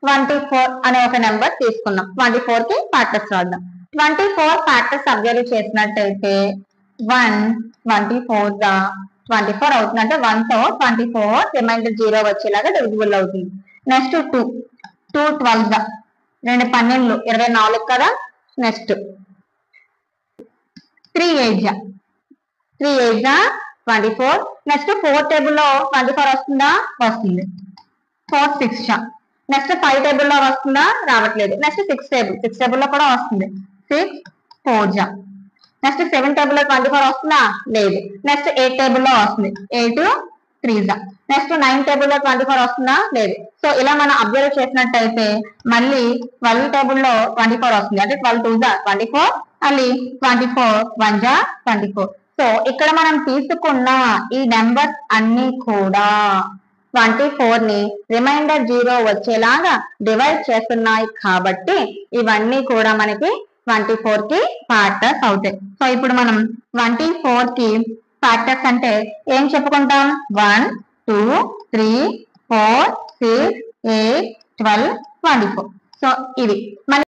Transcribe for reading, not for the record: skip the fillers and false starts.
24 అనే ఒక నెంబర్ తీసుకున్నాం. 24 కి ఫ్యాక్టర్స్ రాద్దాం. 24 ఫ్యాక్టర్స్ అబ్జర్వ్ చేసినట్టయితే 1 24 24 అవుతుంది. అంటే 1 తో 24 రిమైండర్ 0 వచ్చేలాగా డివిజిబుల్ అవుతుంది. నెక్స్ట్ 2 12 2 12 24 కదా. నెక్స్ట్ 3 8 24. నెక్స్ట్ 4 టేబుల్లో 24 వస్తుందా? వస్తుంది. 4 6 నెక్స్ట్ 5 టేబుల్లో వస్తుందా? రావట్లేదు. నెక్స్ట్ 6 టేబుల్లో కూడా వస్తుంది. 6 4 నెక్స్ట్ 7 టేబుల్లో 24 వస్తుందా? లేదు. నెక్స్ట్ 8 టేబుల్లో వస్తుంది. 8 3 నెక్స్ట్ 9 టేబుల్లో 24 వస్తుందా? లేదు. సో ఇలా మనం అబ్జర్వ్ చేసినట్టయితే మళ్ళీ 12 టేబుల్లో 24 వస్తుంది. అంటే 12 2 24 మళ్ళీ 24 1 24. సో ఇక్కడ మనం తీసుకున్న ఈ నెంబర్స్ అన్ని కూడా 24 ని రిమైండర్ 0 వచ్చేలాగా డివైడ్ చేస్తున్నాయి కాబట్టి ఇవన్నీ కూడా మనకి 24 కి ఫ్యాక్టర్స్ అవుతాయి. సో ఇప్పుడు మనం 24 కి ఫ్యాక్టర్స్ అంటే ఏం చెప్పుకుంటాం? 1 2 3 4 6 8 12 24. సో ఇవి